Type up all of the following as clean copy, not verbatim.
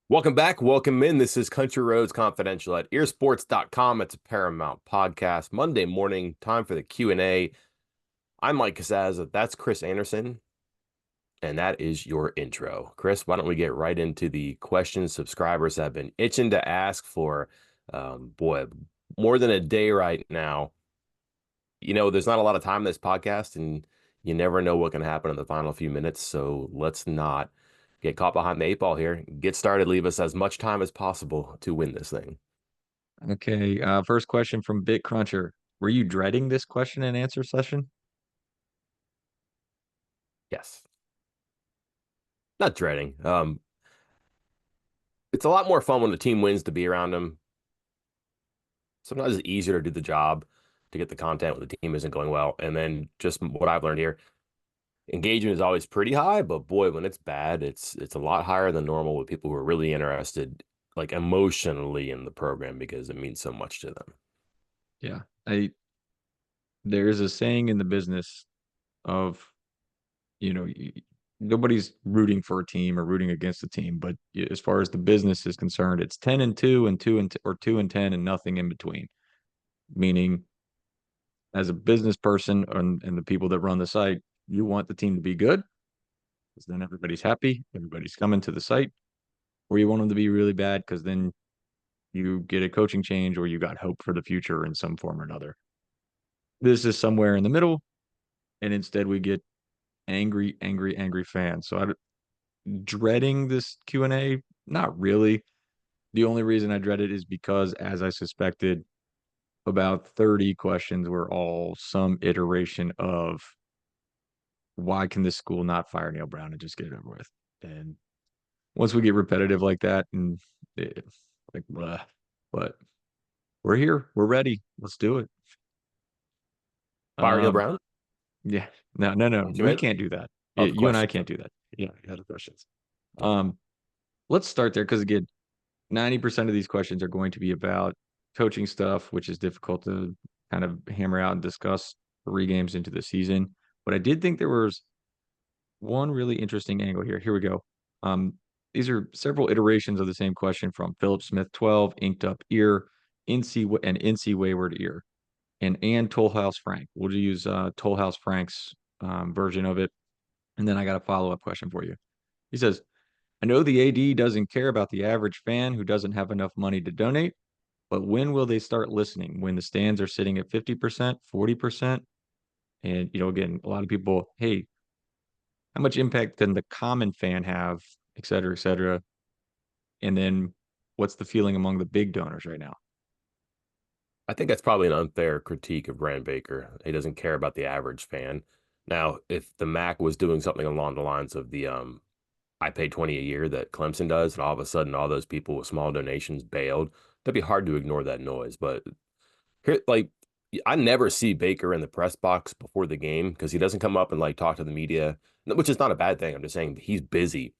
Welcome back. Welcome in. This is Country Roads Confidential at earsports.com. It's a Paramount podcast. Monday morning, time for the Q&A. I'm Mike Casazza. That's Chris Anderson, and that is your intro. Chris, why don't we get right into the questions subscribers have been itching to ask for, boy, more than a day right now. There's not a lot of time in this podcast, and you never know what can happen in the final few minutes, so let's not get caught behind the eight ball here. Get started. Leave us as much time as possible to win this thing. Okay, first question from Bit Cruncher. Were you dreading this question and answer session? Yes. Not dreading. It's a lot more fun when the team wins to be around them. Sometimes it's easier to do the job to get the content when the team isn't going well. And then just what I've learned here, engagement is always pretty high, but boy, when it's bad, it's a lot higher than normal with people who are really interested, like emotionally in the program because it means so much to them. Yeah, I there's a saying in the business of, you know, nobody's rooting for a team or rooting against a team, but as far as the business is concerned, it's 10 and 2 and 2 and or 2 and 10 and nothing in between. Meaning, as a business person and the people that run the site, you want the team to be good because then everybody's happy, everybody's coming to the site, or you want them to be really bad because then you get a coaching change or you got hope for the future in some form or another. This is somewhere in the middle, and instead we get angry, angry, angry fans. So I'm dreading this Q&A. Not really. The only reason I dread it is because, as I suspected, about 30 questions were all some iteration of why can this school not fire Neal Brown and just get it over with? And once we get repetitive like that, and like blah, but we're here, we're ready, let's do it. Fire Neal Um, Brown? yeah, no, Did you we mean? can't do that. Oh, the You and I questions. can't do that. Yeah, you had the questions. Um, let's start there because again, 90% of these questions are going to be about coaching stuff, which is difficult to kind of hammer out and discuss 3 games into the season. But I did think there was one really interesting angle here. Here we go. Um, these are several iterations of the same question from Philip Smith 12, Inked Up Ear, NC Wayward Ear, and Toll House Frank. We'll use Toll House Frank's version of it. And then I got a follow-up question for you. He says, I know the AD doesn't care about the average fan who doesn't have enough money to donate, but when will they start listening? When the stands are sitting at 50%, 40%? And, again, a lot of people, hey, how much impact can the common fan have, et cetera, et cetera? And then what's the feeling among the big donors right now? I think that's probably an unfair critique of Brand Baker. He doesn't care about the average fan. Now, if the MAC was doing something along the lines of the I pay 20 a year that Clemson does, and all of a sudden all those people with small donations bailed, that'd be hard to ignore that noise. But here, like, I never see Baker in the press box before the game because he doesn't come up and like talk to the media, which is not a bad thing. I'm just saying he's busy.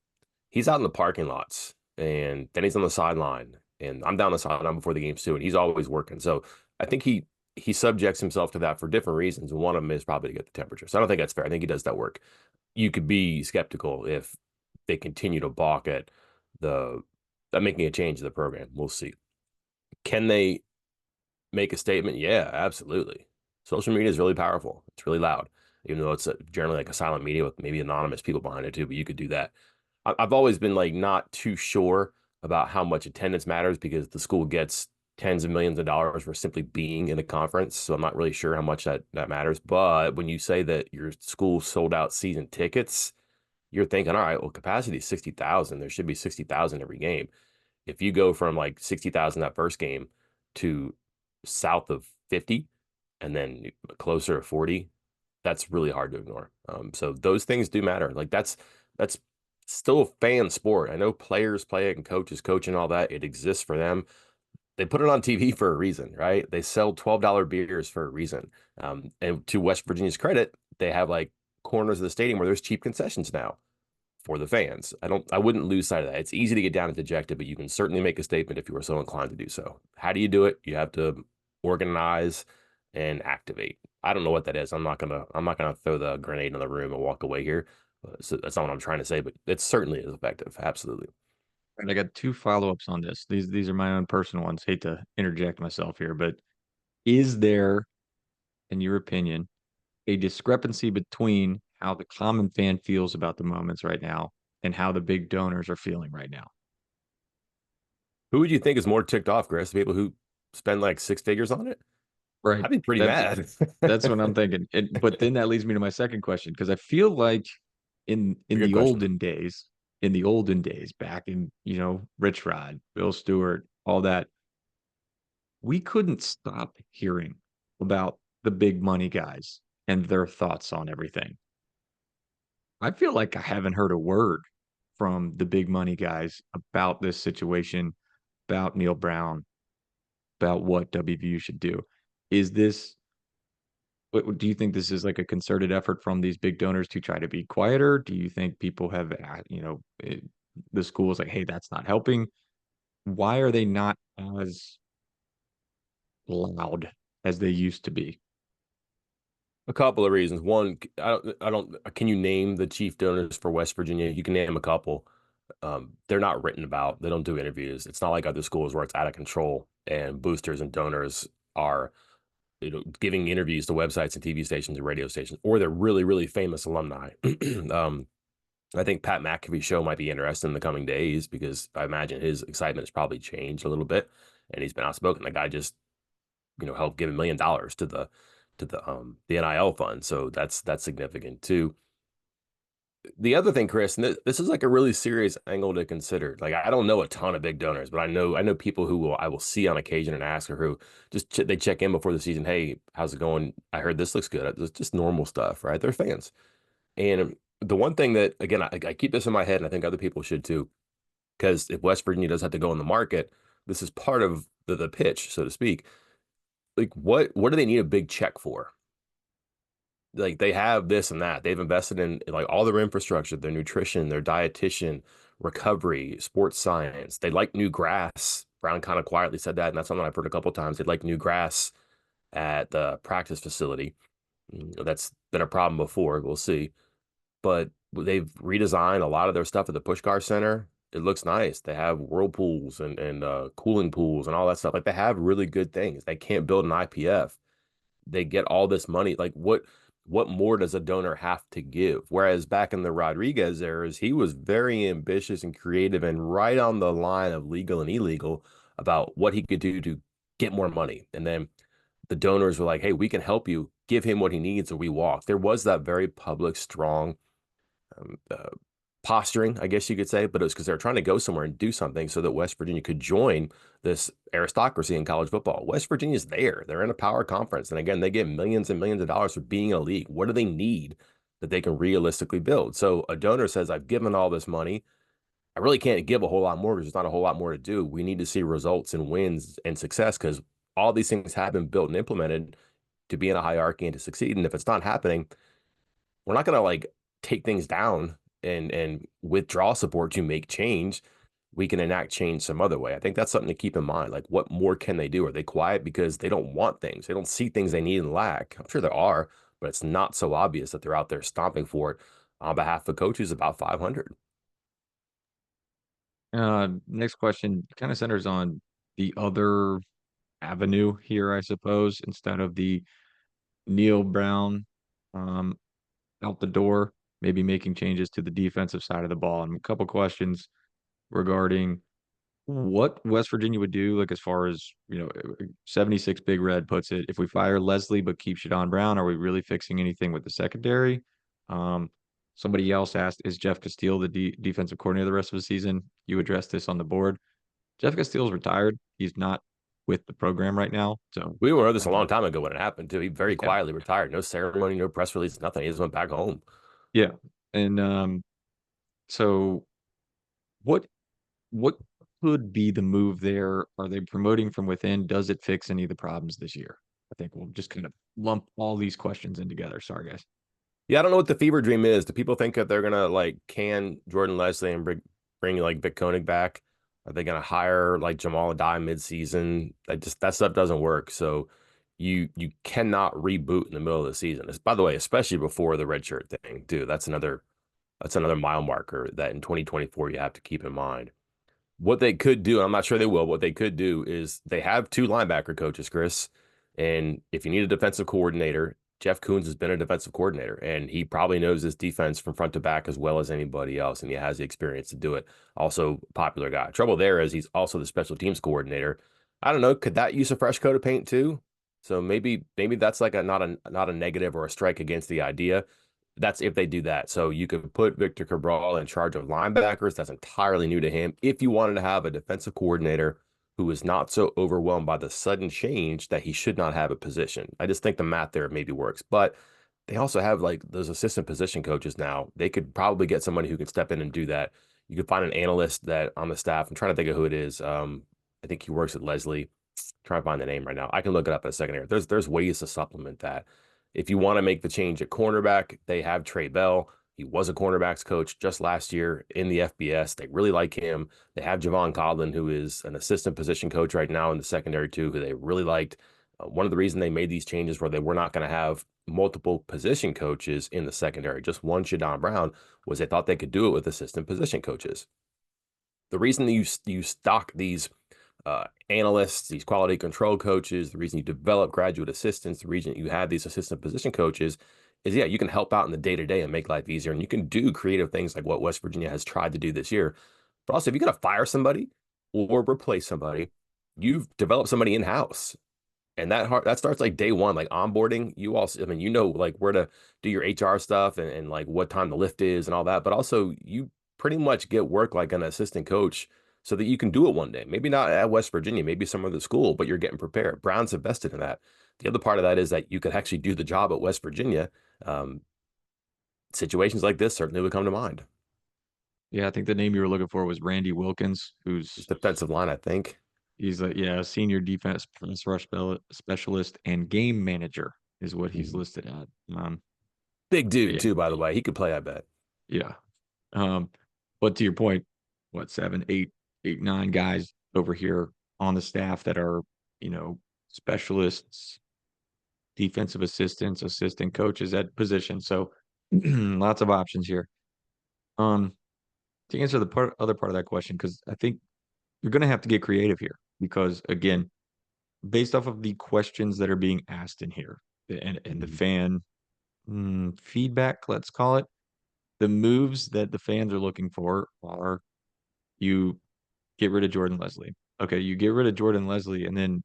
He's out in the parking lots and then he's on the sideline. And I'm down the sideline before the games too, and he's always working. So I think he subjects himself to that for different reasons. And one of them is probably to get the temperature. So I don't think that's fair. I think he does that work. You could be skeptical if they continue to balk at the making a change to the program. We'll see. Can they make a statement? Yeah, absolutely. Social media is really powerful. It's really loud, even though it's generally like a silent media with maybe anonymous people behind it too. But you could do that. I've always been like not too sure about how much attendance matters because the school gets tens of millions of dollars for simply being in a conference. So I'm not really sure how much that matters. But when you say that your school sold out season tickets, you're thinking, all right, well, capacity is 60,000. There should be 60,000 every game. If you go from like 60,000 that first game to south of 50 and then closer to 40, that's really hard to ignore. So those things do matter. Like that's still a fan sport. I know players play it and coaches coach and all that. It exists for them. They put it on TV for a reason, right? They sell $12 beers for a reason. And to West Virginia's credit, they have like corners of the stadium where there's cheap concessions now for the fans. I wouldn't lose sight of that. It's easy to get down and dejected, but you can certainly make a statement if you are so inclined to do so. How do you do it? You have to organize and activate. I don't know what that is. I'm not gonna throw the grenade in the room and walk away here. So that's not what I'm trying to say, but it certainly is effective. Absolutely. And I got two follow-ups on this. These are my own personal ones. Hate to interject myself here, but is there, in your opinion, a discrepancy between how the common fan feels about the moments right now and how the big donors are feeling right now? Who would you think is more ticked off, Chris? The people who spend like six figures on it? Right. I'd be pretty That's mad. that's what I'm thinking. But then that leads me to my second question because I feel like in A good the question. olden days, back in, Rich Rod, Bill Stewart, all that, we couldn't stop hearing about the big money guys and their thoughts on everything. I feel like I haven't heard a word from the big money guys about this situation, about Neal Brown, about what WVU should do. Is this do you think this is like a concerted effort from these big donors to try to be quieter? Do you think people have, the school is like, hey, that's not helping? Why are they not as loud as they used to be? A couple of reasons. One, can you name the chief donors for West Virginia? You can name a couple. They're not written about. They don't do interviews. It's not like other schools where it's out of control and boosters and donors are, giving interviews to websites and TV stations and radio stations, or they're really, really famous alumni. um, I think Pat McAfee's show might be interesting in the coming days because I imagine his excitement has probably changed a little bit, and he's been outspoken. The guy just, helped give $1 million to the NIL fund, so that's significant too. The other thing, Chris, and this is like a really serious angle to consider. Like I don't know a ton of big donors, but I know people who I will see on occasion and ask, or who just they check in before the season. Hey, how's it going? I heard this looks good. It's just normal stuff, right? They're fans. And the one thing that, again, I keep this in my head, and I think other people should too, because if West Virginia does have to go in the market, this is part of the pitch, so to speak. Like, what do they need a big check for? Like, they have this and that. They've invested in like all their infrastructure, their nutrition, their dietitian, recovery, sports science. They like new grass. Brown kind of quietly said that, and that's something I've heard a couple of times. They'd like new grass at the practice facility. That's been a problem before. We'll see. But they've redesigned a lot of their stuff at the Pushkar Center. It looks nice. They have whirlpools and cooling pools and all that stuff. Like, they have really good things. They can't build an IPF. They get all this money. Like, what more does a donor have to give? Whereas back in the Rodriguez eras, he was very ambitious and creative and right on the line of legal and illegal about what he could do to get more money. And then the donors were like, hey, we can help you. Give him what he needs, or we walk. There was that very public, strong um, uh, posturing, I guess you could say, but it was because they were trying to go somewhere and do something so that West Virginia could join this aristocracy in college football. West Virginia's there. They're in a power conference. And again, they get millions and millions of dollars for being in a league. What do they need that they can realistically build? So a donor says, I've given all this money. I really can't give a whole lot more because there's not a whole lot more to do. We need to see results and wins and success because all these things have been built and implemented to be in a hierarchy and to succeed. And if it's not happening, we're not going to like take things down and withdraw support to make change. We can enact change some other way. I think that's something to keep in mind. Like, what more can they do? Are they quiet because they don't want things? They don't see things they need and lack. I'm sure there are, but it's not so obvious that they're out there stomping for it on behalf of coaches about 500. Next question kind of centers on the other avenue here, I suppose, instead of the Neal Brown um, out the door, maybe making changes to the defensive side of the ball. And a couple questions regarding what West Virginia would do, like as far as, 76 Big Red puts it, if we fire Leslie but keep Shadon Brown, are we really fixing anything with the secondary? Um, Somebody else asked, is Jeff Castile the defensive coordinator the rest of the season? You addressed this on the board. Jeff Castile's retired. He's not with the program right now. So, We were this a uh, long time ago when it happened too. He very yeah, quietly retired. No ceremony, no press release, nothing. He just went back home. yeah. And so what what could be the move there? Are they promoting from within? Does it fix any of the problems this year? I think we'll just kind of lump all these questions in together. Sorry, guys. Yeah, I don't know what the fever dream is. Do people think that they're gonna like can Jordan Leslie and bring like Vic Koenig back? Are they gonna hire like Jamal Adai mid-season? That stuff doesn't work. So you cannot reboot in the middle of the season. By the way, especially before the redshirt thing, too. That's another mile marker that in 2024 you have to keep in mind. What they could do, and I'm not sure they will, what they could do is they have two linebacker coaches, Chris. And if you need a defensive coordinator, Jeff Coons has been a defensive coordinator, and he probably knows this defense from front to back as well as anybody else, and he has the experience to do it. Also, popular guy. Trouble there is he's also the special teams coordinator. I don't know, could that use a fresh coat of paint too? So maybe that's like a not a negative or a strike against the idea. That's if they do that. So you could put Victor Cabral in charge of linebackers. That's entirely new to him. If you wanted to have a defensive coordinator who is not so overwhelmed by the sudden change that he should not have a position. I just think the math there maybe works. But they also have like those assistant position coaches now. They could probably get somebody who can step in and do that. You could find an analyst that on the staff. I'm trying to think of who it is. I think he works at Leslie. Trying to find the name right now. I can look it up in a second here. There's ways to supplement that. If you want to make the change at cornerback, they have Trey Bell. He was a cornerbacks coach just last year in the FBS. They really like him. They have Javon Codlin, who is an assistant position coach right now in the secondary too, who they really liked. One of the reasons they made these changes where they were not going to have multiple position coaches in the secondary, just one Shadon Brown, was they thought they could do it with assistant position coaches. The reason that you stock these analysts, these quality control coaches, the reason you develop graduate assistants, the reason you have these assistant position coaches is, yeah, you can help out in the day to day and make life easier. And you can do creative things like what West Virginia has tried to do this year. But also, if you got to fire somebody or replace somebody, you've developed somebody in house. And that starts like day one, like onboarding. You also, I mean, you know, like where to do your HR stuff and like what time the lift is and all that. But also, you pretty much get work like an assistant coach so that you can do it one day. Maybe not at West Virginia, maybe some other school, but you're getting prepared. Brown's invested in that. The other part of that is that you could actually do the job at West Virginia. Um, Situations like this certainly would come to mind. Yeah, I think the name you were looking for was Randy Wilkins, who's Just defensive line, I think. he's a yeah, senior defense pass rush specialist and game manager is what he's Mhm. listed at. Big dude Yeah, too, by the way. He could play, I bet. yeah. Um, but to your point, what, seven, eight, eight, nine guys over here on the staff that are, you know, specialists, defensive assistants, assistant coaches at position. So lots of options here. Um, to answer the other part of that question, because I think you're going to have to get creative here, because again, based off of the questions that are being asked in here and the Mhm. fan feedback, let's call it, the moves that the fans are looking for are you get rid of Jordan Leslie. Okay, you get rid of Jordan Leslie, and then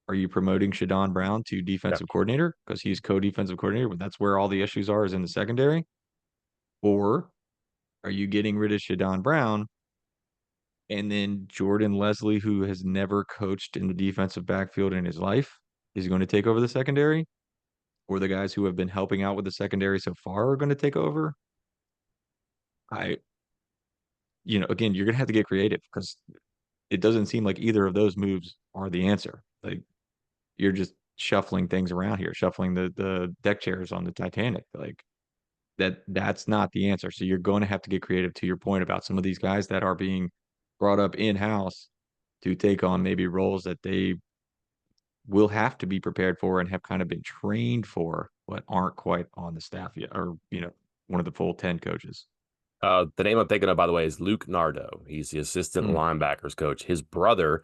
are you promoting Shadon Brown to Yeah. defensive coordinator because he's co-defensive coordinator? But that's where all the issues are, is in the secondary. Or are you getting rid of Shadon Brown and then Jordan Leslie, who has never coached in the defensive backfield in his life, is going to take over the secondary? Or the guys who have been helping out with the secondary so far are going to take over? I, again, you're going to have to get creative because it doesn't seem like either of those moves are the answer. Like you're just shuffling things around here, shuffling the deck chairs on the Titanic. Like that's not the answer. So you're going to have to get creative, to your point about some of these guys that are being brought up in-house to take on maybe roles that they will have to be prepared for and have kind of been trained for, but aren't quite on the staff yet, or one of the full 10 coaches. The name I'm thinking of, by the way, is Luke Nardo. He's the assistant Mm, linebackers coach. His brother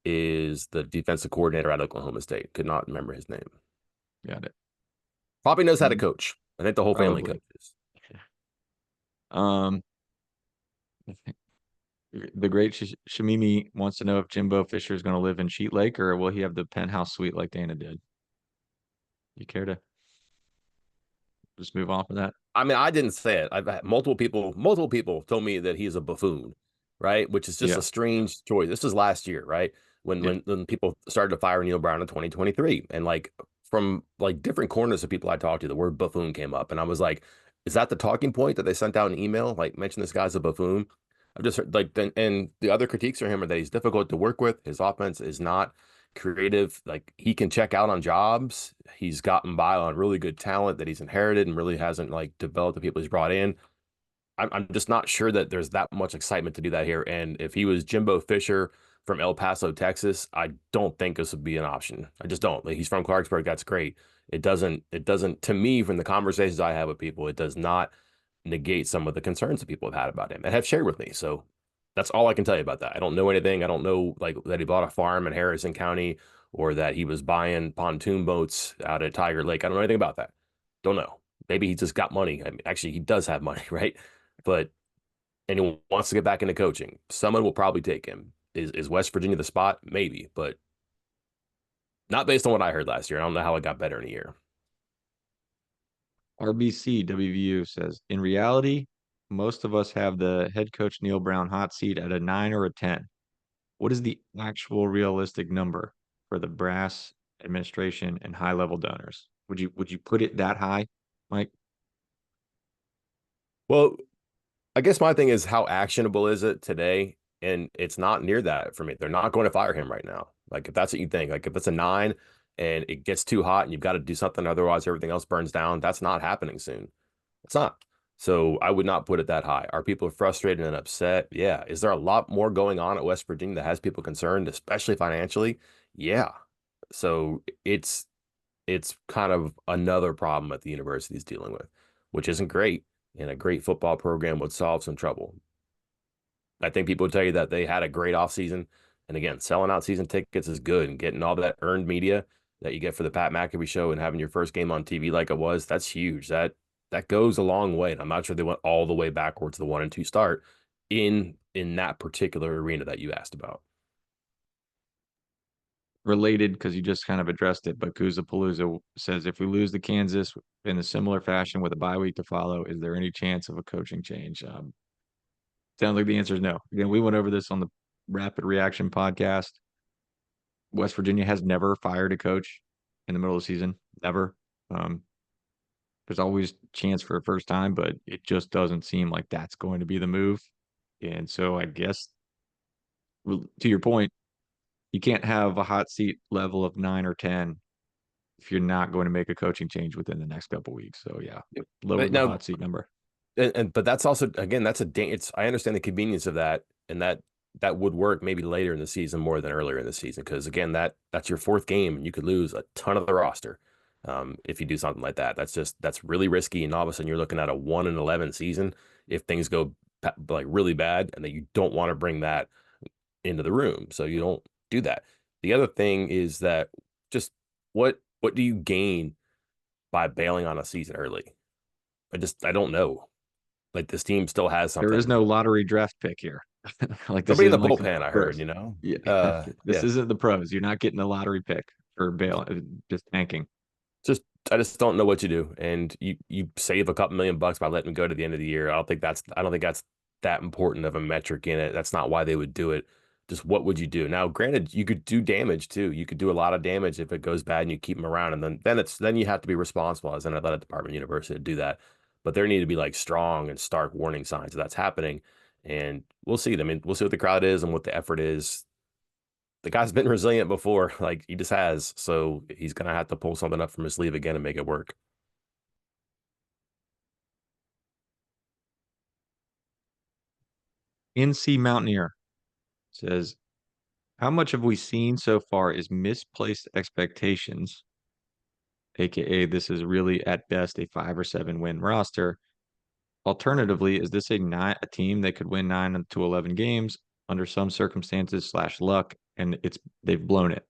is the defensive coordinator at Oklahoma State. Could not remember his name. got it. Probably knows how to Mm, coach. I think the whole family probably. coaches. Um, the great Shamimi wants to know if Jimbo Fisher is going to live in Sheet Lake or will he have the penthouse suite like Dana did? You care to just move on from that? I mean, I didn't say it. I've had multiple people told me that he's a buffoon, right? Which is just Yeah, a strange choice. This is last year, right? When yeah. when people started to fire Neal Brown in 2023. And like from like different corners of people I talked to, the word buffoon came up. And I was like, is that the talking point that they sent out an email? Like mention this guy's a buffoon. I've just heard like then and the other critiques for him are that he's difficult to work with. His offense is not creative. Like he can check out on jobs. He's gotten by on really good talent that he's inherited and really hasn't like developed the people he's brought in. I'm just not sure that there's that much excitement to do that here. And if he was Jimbo Fisher from El Paso, Texas, I don't think this would be an option. I just don't. Like he's from Clarksburg. That's great. It doesn't, to me, from the conversations I have with people, it does not negate some of the concerns that people have had about him and have shared with me. So That's all I can tell you about that. I don't know anything. I don't know like that he bought a farm in Harrison County or that he was buying pontoon boats out at Tiger Lake. I don't know anything about that. Don't know. Maybe he just got money. I mean, actually, he does have money, right? But and he wants to get back into coaching. Someone will probably take him. Is West Virginia the spot? Maybe, but not based on what I heard last year. I don't know how it got better in a year. RBC WVU says, in reality, most of us have the head coach Neal Brown hot seat at a 9 or a 10. What is the actual realistic number for the brass administration and high level donors? Would you put it that high, Mike? Well, I guess my thing is how actionable is it today? And it's not near that for me. They're not going to fire him right now. Like if that's what you think, like if it's a 9 and it gets too hot and you've got to do something, otherwise everything else burns down, that's not happening soon. It's not. So I would not put it that high. Are people frustrated and upset? Yeah. Is there a lot more going on at West Virginia that has people concerned, especially financially? Yeah. So it's kind of another problem that the university is dealing with, which isn't great. And a great football program would solve some trouble. I think people would tell you that they had a great offseason. And again, selling out season tickets is good and getting all that earned media that you get for the Pat McAfee show and having your first game on TV like it was, that's huge. That goes a long way. And I'm not sure they went all the way backwards to the 1 and 2 start in that particular arena that you asked about. Related, because you just kind of addressed it, but Palooza says, if we lose to Kansas in a similar fashion with a bye week to follow, is there any chance of a coaching change? Sounds like the answer is no. Again, we went over this on the Rapid Reaction podcast. West Virginia has never fired a coach in the middle of the season. Never. Um, there's always chance for a first time, but it just doesn't seem like that's going to be the move. And so I guess to your point, you can't have a hot seat level of 9 or 10 if you're not going to make a coaching change within the next couple of weeks. So yeah, lower But the now hot seat number. but that's also again that's it's I understand the convenience of that and that would work maybe later in the season more than earlier in the season because again that's your fourth game and you could lose a ton of the roster if you do something like that. That's really risky and all of a sudden you're looking at a 1-11 season if things go like really bad and then you don't want to bring that into the room so you don't do that. The other thing is that just what do you gain by bailing on a season early? I don't know. Like this team still has There is something. no lottery draft pick here. Like this Nobody in the isn't like the bullpen, I heard, pros. Yeah, this Yeah. isn't the pros. You're not getting a lottery pick for bail, just tanking. Just I just don't know what you do. And you save a couple $1 million by letting them go to the end of the year. I don't think that's that important of a metric in it. That's not why they would do it. Just what would you do? Now, granted, you could do damage too. You could do a lot of damage if it goes bad and you keep them around. And then you have to be responsible as an athletic department university to do that. But there need to be like strong and stark warning signs that that's happening. And we'll see. I mean, we'll see what the crowd is and what the effort is. The guy's been resilient before, like he just has. So he's gonna have to pull something up from his sleeve again and make it work. NC Mountaineer says, how much have we seen so far is misplaced expectations, aka this is really at best a 5 or 7 win roster. Alternatively, is this a team that could win 9 to 11 games under some circumstances slash luck, and they've blown it?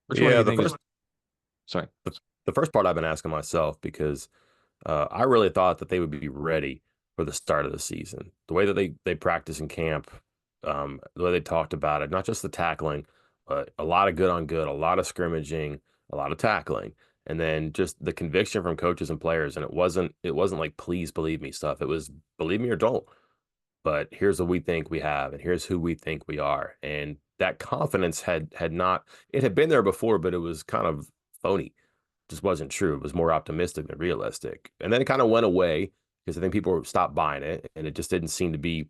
Which one do Yeah, you think is? Sorry. the first part I've been asking myself because I really thought that they would be ready for the start of the season. The way that they practice in camp, the way they talked about it, not just the tackling, but a lot of good on good, a lot of scrimmaging, a lot of tackling, and then just the conviction from coaches and players. And it wasn't like please believe me stuff. It was believe me or don't. But here's what we think we have, and here's who we think we are. And that confidence had not it had been there before, but it was kind of phony just wasn't true. It was more optimistic than realistic. And then it kind of went away because I think people stopped buying it and it just didn't seem to be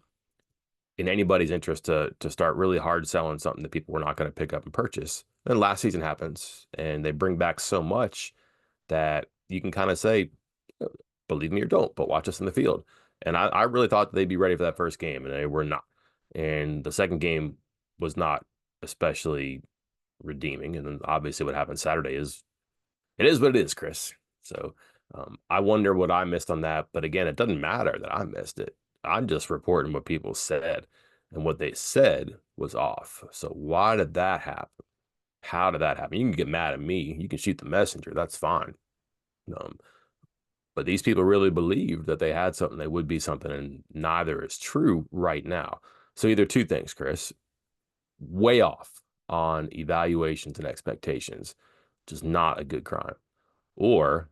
in anybody's interest to start really hard selling something that people were not going to pick up and purchase. Then last season happens and they bring back so much that you can kind of say, believe me or don't, but watch us in the field. And I really thought they'd be ready for that first game and they were not. And the second game was not especially redeeming. And then obviously what happened Saturday is it is what it is, Chris. So I wonder what I missed on that. But again, it doesn't matter that I missed it. I'm just reporting what people said, and what they said was off. So why did that happen? How did that happen? You can get mad at me. You can shoot the messenger. That's fine. Um, but these people really believed that they had something, they would be something, and neither is true right now. So either two things, Chris, way off on evaluations and expectations, which is not a good crime, or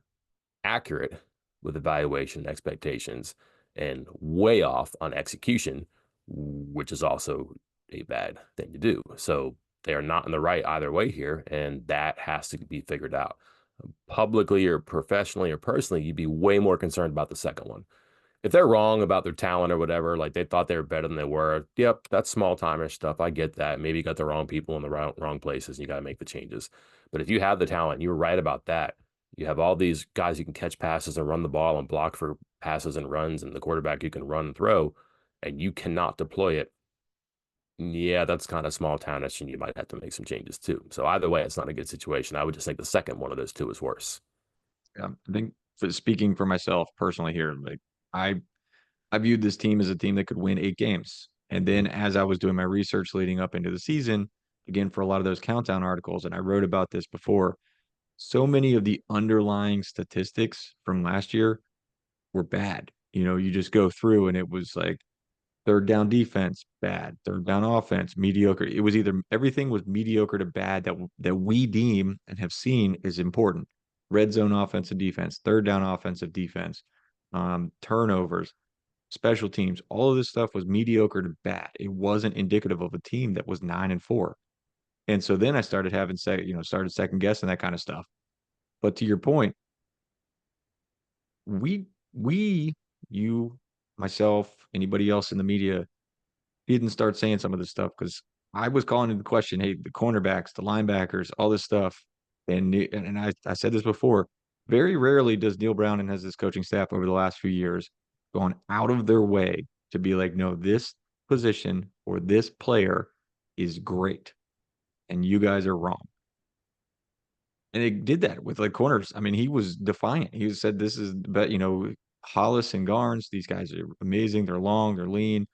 accurate with evaluation and expectations and way off on execution, which is also a bad thing to do. So they are not in the right either way here, and that has to be figured out. Publicly or professionally or personally, you'd be way more concerned about the second one. If they're wrong about their talent or whatever, like they thought they were better than they were, yep, that's small timerish stuff. I get that. Maybe you got the wrong people in the wrong places and you got to make the changes. But if you have the talent, you were right about that. You have all these guys who can catch passes and run the ball and block for passes and runs, and the quarterback you can run and throw, and you cannot deploy it. Yeah, that's kind of small townish, and you might have to make some changes too. So either way, it's not a good situation. I would just think the second one of those two is worse. I think speaking for myself personally here, like I I viewed this team as a team that could win 8 games. And Mhm. then as I was doing my research leading up into the season, again for a lot of those countdown articles, and I wrote about this before, so many of the underlying statistics from last year were bad. You know, you just go through and it was like third down defense, bad. Third down offense, mediocre. It was either everything was mediocre to bad that we deem and have seen is important. Red zone offensive defense, third down offensive defense, turnovers, special teams, all of this stuff was mediocre to bad. It wasn't indicative of a team that was 9-4. And so then I started having started second guessing that kind of stuff. But to your point, we, you, myself, anybody else in the media didn't start saying some of this stuff because I was calling into question, hey, the cornerbacks, the linebackers, all this stuff. And I said this before, very rarely does Neal Brown and has his coaching staff over the last few years gone out of their way to be like, no, this position or this player is great, and you guys are wrong. And they did that with like corners. I mean, he was defiant. He said, this is, but Hollis and Garnes, these guys are amazing. They're long, they're lean,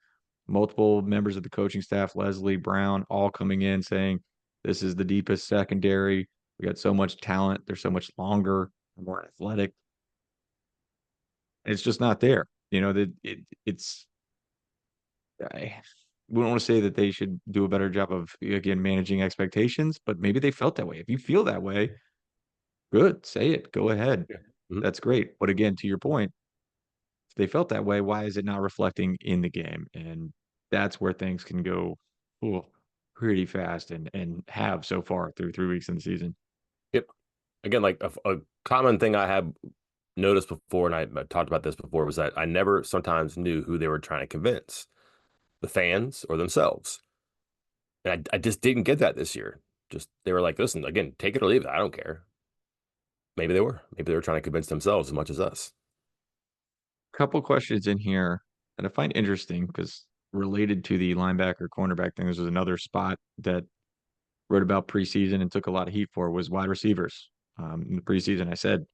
multiple members of the coaching staff, Leslie Brown, all coming in saying, this is the deepest secondary. We got so much talent. They're so much longer, more athletic. It's just not there. It's, I we don't want to say that they should do a better job of, again, managing expectations, but maybe they felt that way. If you feel that way, good, say it, go ahead. Yeah. Mhm. That's great. But again, to your point, if they felt that way, why is it not reflecting in the game? And that's where things can go ooh, pretty fast and have so far through 3 weeks in the season. Yep. Again, like a common thing I have noticed before, and I talked about this before, was that I never sometimes knew who they were trying to convince, the fans or themselves. And I just didn't get that this year. Just they were like, listen, again, take it or leave it. I don't care. Maybe they were. Maybe they were trying to convince themselves as much as us. Couple questions in here that I find interesting because related to the linebacker cornerback thing, this was another spot that wrote about preseason and took a lot of heat for was wide receivers. In the preseason, I said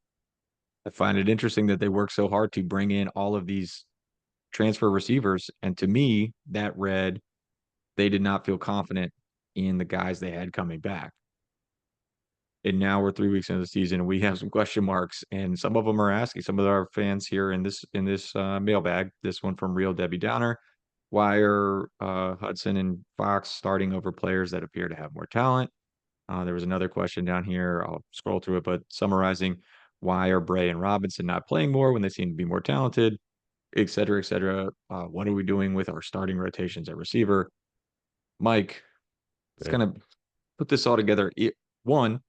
I find it interesting that they work so hard to bring in all of these transfer receivers, and to me, that read they did not feel confident in the guys they had coming back. And now we're 3 weeks into the season, and we have some question marks, and some of them are asking some of our fans here in this mailbag. This one from Real Debbie Downer: why are Hudson and Fox starting over players that appear to have more talent? There was another question down here. I'll scroll through it, but summarizing: why are Bray and Robinson not playing more when they seem to be more talented, et cetera, et cetera? What are we doing with our starting rotations at receiver? Mike, let's Yeah. kind of put this all together. One,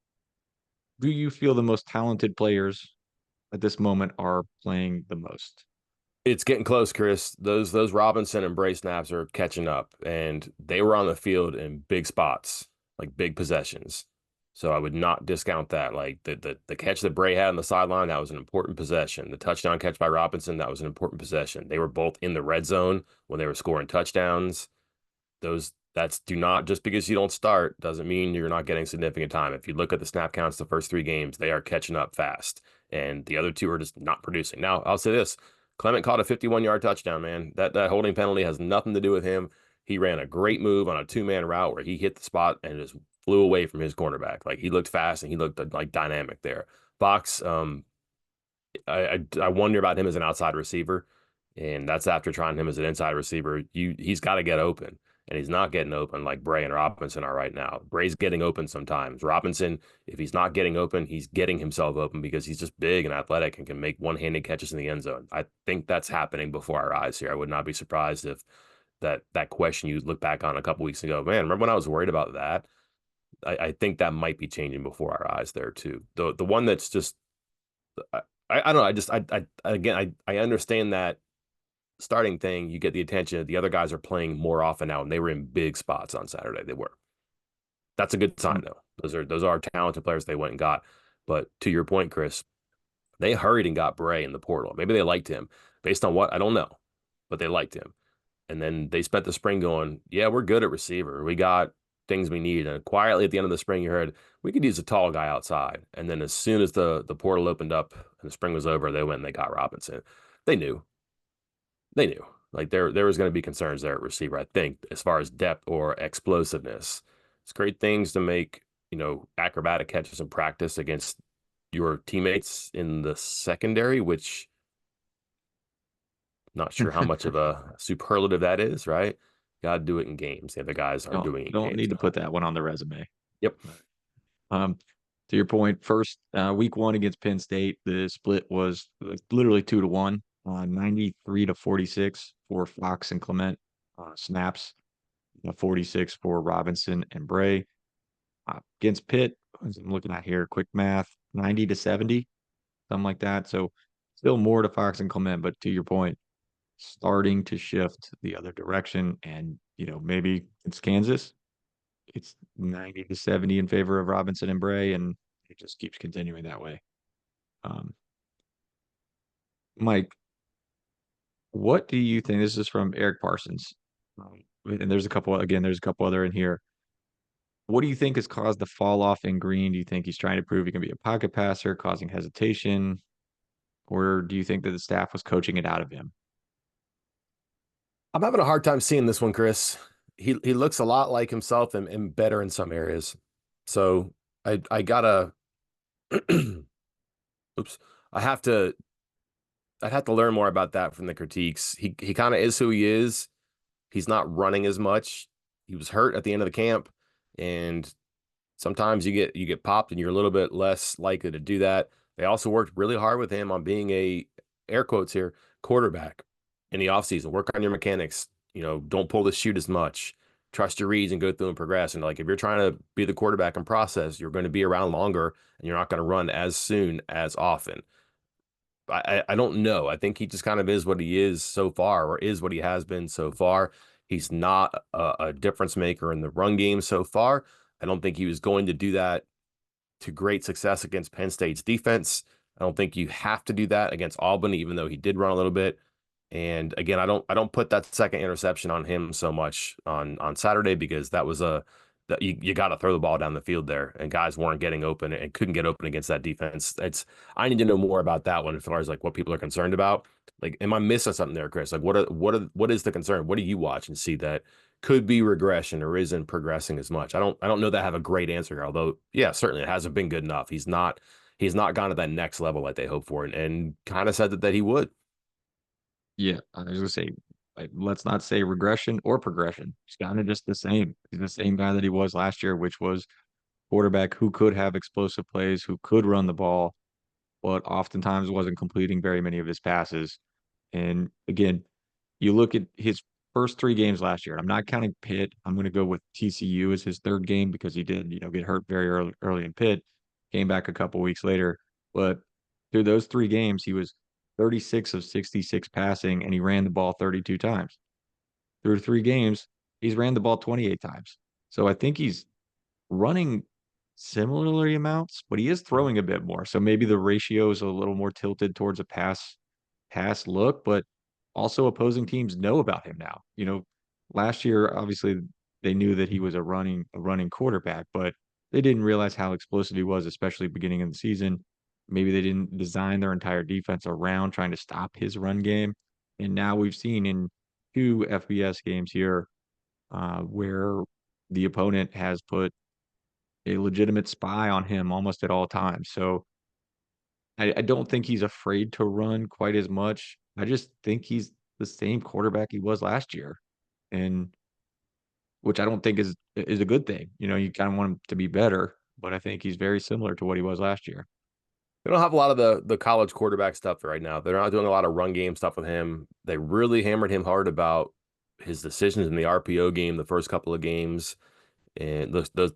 do you feel the most talented players at this moment are playing the most? It's getting close, Chris. Those Robinson and Bray snaps are catching up, and they were on the field in big spots, like big possessions. So I would not discount that. Like the catch that Bray had on the sideline, that was an important possession. The touchdown catch by Robinson, that was an important possession. They were both in the red zone when they were scoring touchdowns. That's do not just because you don't start doesn't mean you're not getting significant time. If you look at the snap counts the first three games, they are catching up fast, and the other two are just not producing. Now, I'll say this. Clement caught a 51-yard touchdown, man. That holding penalty has nothing to do with him. He ran a great move on a two-man route where he hit the spot and just flew away from his cornerback. Like he looked fast and he looked like dynamic there. Fox, I wonder about him as an outside receiver, and that's after trying him as an inside receiver. He's got to get open, and he's not getting open like Bray and Robinson are right now. Bray's getting open sometimes. Robinson, if he's not getting open, he's getting himself open because he's just big and athletic and can make one-handed catches in the end zone. I think that's happening before our eyes here. I would not be surprised if that question you look back on a couple weeks ago, man, remember when I was worried about that? I think that might be changing before our eyes there too. The one that's just I, I don't know. I understand that starting thing. You get the attention. The other guys are playing more often now, and they were in big spots on Saturday. They were. That's a good sign, Um, though. Those are talented players they went and got. But to your point, Chris, they hurried and got Bray in the portal. Maybe they liked him based on what I don't know, but they liked him. And then they spent the spring going, yeah, we're good at receiver. We got things we need. And quietly at the end of the spring, you heard we could use a tall guy outside. And then as soon as the portal opened up and the spring was over, they went and they got Robinson. They knew. They knew. Like there was going to be concerns there at receiver, I think, as far as depth or explosiveness. It's great things to make, acrobatic catches in practice against your teammates in the secondary, which not sure how much of a superlative that is, right? Got to do it in games. The other guys are don't doing it in don't games need to now. put that one on the resume. Yep. Um, to your point, first week one against Penn State, the split was literally 2-1, 93 to 46 for Fox and Clement snaps, 46 for Robinson and Bray. Against Pitt, as I'm looking at here, quick math, 90 to 70, something like that. So still more to Fox and Clement, but to your point, starting to shift the other direction. And, maybe it's Kansas. It's 90 to 70 in favor of Robinson and Bray, and it just keeps continuing that way. Um, Mike, what do you think? This is from Eric Parsons. And there's a couple other in here. What do you think has caused the fall off in Green? Do you think he's trying to prove he can be a pocket passer, causing hesitation? Or do you think that the staff was coaching it out of him? I'm having a hard time seeing this one, Chris. He looks a lot like himself and better in some areas. So I gotta oops. I have to I'd have to learn more about that from the critiques. He kind of is who he is. He's not running as much. He was hurt at the end of the camp, and sometimes you get popped and you're a little bit less likely to do that. They also worked really hard with him on being a air quotes here quarterback in the offseason. Work on your mechanics. Don't pull the shoot as much. Trust your reads and go through and progress. And like if you're trying to be the quarterback and process, you're going to be around longer and you're not going to run as soon as often. I don't know. I think he just kind of is what he is so far, or is what he has been so far. He's not a difference maker in the run game so far. I don't think he was going to do that to great success against Penn State's defense. I don't think you have to do that against Albany, even though he did run a little bit. And again, I don't put that second interception on him so much on Saturday because that was that you got to throw the ball down the field there, and guys weren't getting open and couldn't get open against that defense. I need to know more about that one as far as like what people are concerned about. Like, am I missing something there, Chris? Like, what is the concern? What do you watch and see that could be regression or isn't progressing as much? I don't know that I have a great answer here, although yeah, certainly it hasn't been good enough. He's not gone to that next level like they hoped for, and kind of said that he would. Yeah, I was gonna say, like, let's not say regression or progression. He's kind of just the same. He's the same guy that he was last year, which was quarterback who could have explosive plays, who could run the ball, but oftentimes wasn't completing very many of his passes. And again, you look at his first three games last year. I'm not counting Pitt. I'm going to go with TCU as his third game because he did, get hurt very early in Pitt. Came back a couple weeks later, but through those three games, he was 36 of 66 passing, and he ran the ball 32 times. Through three games, he's ran the ball 28 times. So I think he's running similarly amounts, but he is throwing a bit more. So maybe the ratio is a little more tilted towards a pass look, but also opposing teams know about him now. Last year obviously they knew that he was a running quarterback, but they didn't realize how explosive he was, especially beginning of the season. maybe they didn't design their entire defense around trying to stop his run game. And now we've seen in two FBS games here where the opponent has put a legitimate spy on him almost at all times. So I don't think he's afraid to run quite as much. I just think he's the same quarterback he was last year, and which I don't think is a good thing. You know, you kind of want him to be better, but I think he's very similar to what he was last year. They don't have a lot of the college quarterback stuff right now. They're not doing a lot of run game stuff with him. They really hammered him hard about his decisions in the RPO game the first couple of games. And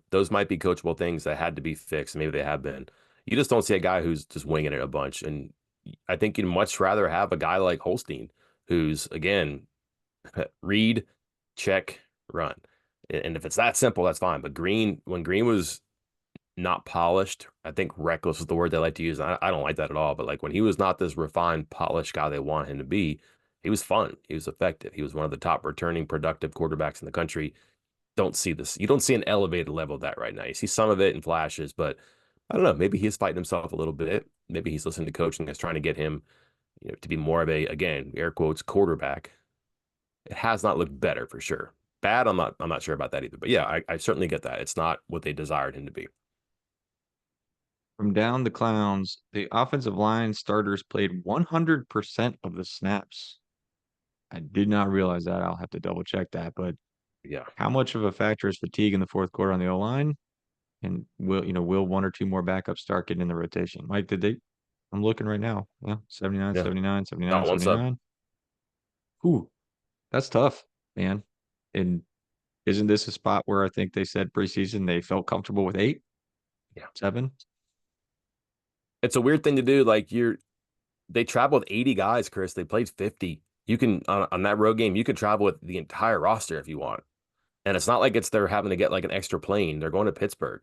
those might be coachable things that had to be fixed. Maybe they have been. You just don't see a guy who's just winging it a bunch. And I think you'd much rather have a guy like Holstein, who's again read, check, run. And if it's that simple, that's fine. But Green, when Green was not polished, I think reckless is the word they like to use. I don't like that at all. But like when he was not this refined, polished guy they want him to be, he was fun. He was effective. He was one of the top returning, productive quarterbacks in the country. Don't see this. You don't see an elevated level of that right now. You see some of it in flashes, but I don't know. Maybe he's fighting himself a little bit. Maybe he's listening to coaching that's trying to get him, to be more of a, again, air quotes, quarterback. It has not looked better for sure. Bad, I'm not sure about that either. But yeah, I certainly get that. It's not what they desired him to be. From down the clowns, the offensive line starters played 100% of the snaps. I did not realize that. I'll have to double check that. But Yeah. how much of a factor is fatigue in the fourth quarter on the O line? And will one or two more backups start getting in the rotation? Mike, did they? I'm looking right now. Yeah, 79, Yeah. 79, 79, Not one sub. 79. Ooh, that's tough, man. And isn't this a spot where I think they said preseason they felt comfortable with eight, Yeah. seven? It's a weird thing to do. Like they traveled with 80 guys, Chris. They played 50. You can on that road game, you could travel with the entire roster if you want. And it's not like they're having to get like an extra plane. They're going to Pittsburgh.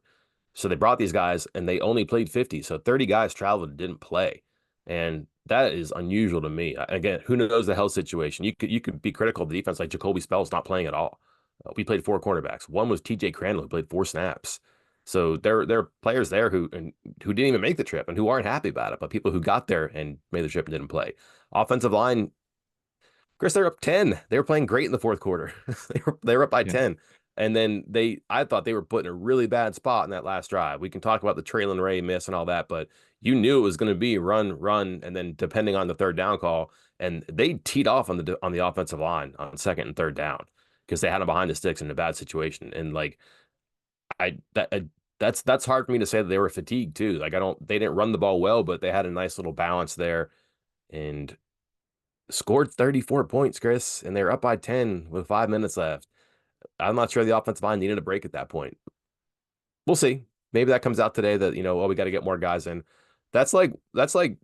So they brought these guys and they only played 50. So 30 guys traveled and didn't play. And that is unusual to me. Again, who knows the health situation? You could be critical of the defense like Jacoby Spell's not playing at all. We played four cornerbacks. One was TJ Crandall who played four snaps. So there are players there who didn't even make the trip and who aren't happy about it, but people who got there and made the trip and didn't play. Offensive line, Chris, they're up 10. They were playing great in the fourth quarter. They were up by Yeah. 10. And then I thought they were put in a really bad spot in that last drive. We can talk about the Traylon Ray miss and all that, but you knew it was going to be run, run, and then depending on the third down call, and they teed off on the offensive line on second and third down because they had them behind the sticks in a bad situation. And like I that that's hard for me to say that they were fatigued too. Like they didn't run the ball well, but they had a nice little balance there. And scored 34 points, Chris, and they were up by 10 with 5 minutes left. I'm not sure the offensive line needed a break at that point. We'll see. Maybe that comes out today that, well, we got to get more guys in. That's like that's like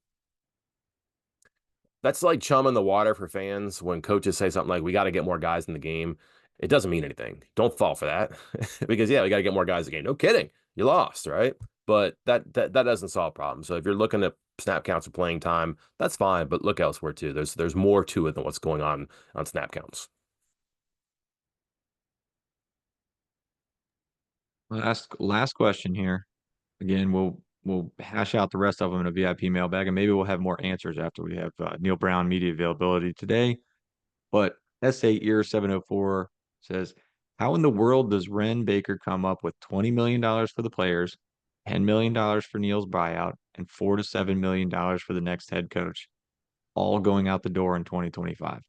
that's like chum in the water for fans when coaches say something like we got to get more guys in the game. It doesn't mean anything. Don't fall for that. Because yeah, we got to get more guys in the game. No kidding. You lost, right? But that doesn't solve problems. So if you're looking at snap counts or playing time, that's fine, but look elsewhere too. There's more to it than what's going on snap counts. Last question here. Again, we'll hash out the rest of them in a VIP mailbag, and maybe we'll have more answers after we have Neal Brown media availability today. But S8 Year 704 says, how in the world does Ren Baker come up with $20 million for the players, $10 million for Neal's buyout, and $4 to $7 million for the next head coach, all going out the door in 2025?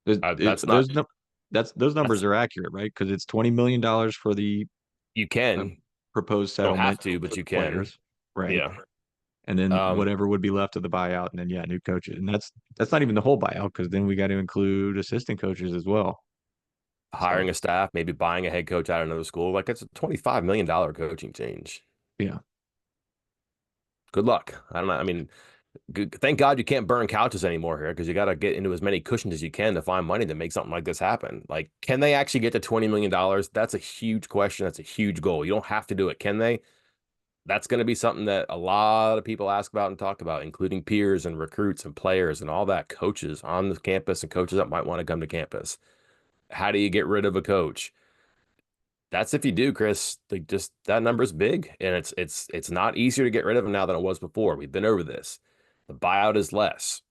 Those, That's not those, those numbers that's are accurate, right? Because it's $20 million for the you uh, can proposed don't have settlement to, for but the you can. players, right? Yeah. And then Um, whatever would be left of the buyout, and then yeah, new coaches, and that's not even the whole buyout because then we got to include assistant coaches as well. Hiring So a staff, maybe buying a head coach out of another school, like it's a $25 million coaching change. yeah, Good luck. I don't know. I mean, thank God you can't burn couches anymore here because you got to get into as many cushions as you can to find money to make something like this happen. Like, can they actually get to $20 million? That's a huge question. That's a huge goal. You don't have to do it. Can they? That's going to be something that a lot of people ask about and talk about, including peers and recruits and players and all that, coaches on the campus and coaches that might want to come to campus. How do you get rid of a coach? That's if you do, Chris. Like just that number's big, and it's not easier to get rid of him now than it was before. We've been over this. The buyout is less,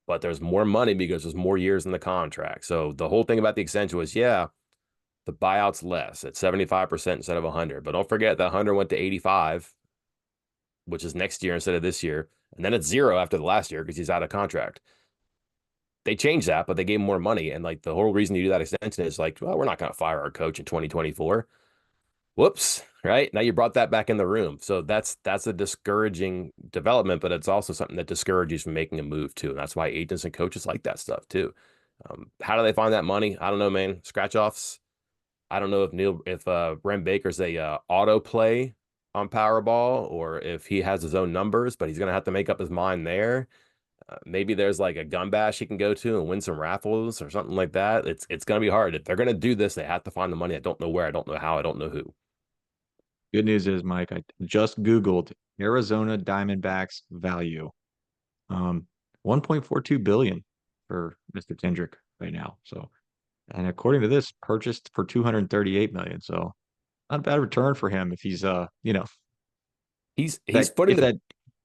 but there's more money because there's more years in the contract. So the whole thing about the extension was, yeah, the buyout's less at 75% instead of 100. But don't forget that 100 went to 85, which is next year instead of this year. And then it's zero after the last year because he's out of contract. They changed that, but they gave him more money. And like the whole reason you do that extension is like, well, we're not going to fire our coach in 2024. Whoops, right? Now you brought that back in the room. So that's a discouraging development, but it's also something that discourages from making a move too. And that's why agents and coaches like that stuff too. How do they find that money? I don't know, man. Scratch offs. I don't know if Brent Baker's a auto play on Powerball or if he has his own numbers, but he's gonna have to make up his mind there. Maybe there's like a gun bash he can go to and win some raffles or something like that. It's gonna be hard. If they're gonna do this, they have to find the money. I don't know where, I don't know how, I don't know who. Good news is, Mike, I just Googled Arizona Diamondbacks value. 1.42 billion for Mr. Kendrick right now. So, and according to this, purchased for 238 million. So, not a bad return for him if he's He's that footing if the that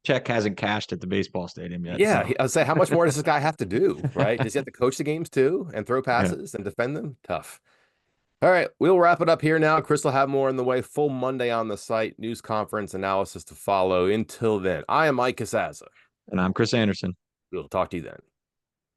check hasn't cashed at the baseball stadium yet. Yeah, So, I would say, how much more does this guy have to do, right? Does he have to coach the games too and throw yeah. passes and defend them? Tough. All right, we'll wrap it up here now. Chris will have more in the way. Full Monday on the site, news conference analysis to follow. Until then, I am Mike Casazza. And I'm Chris Anderson. We'll talk to you then.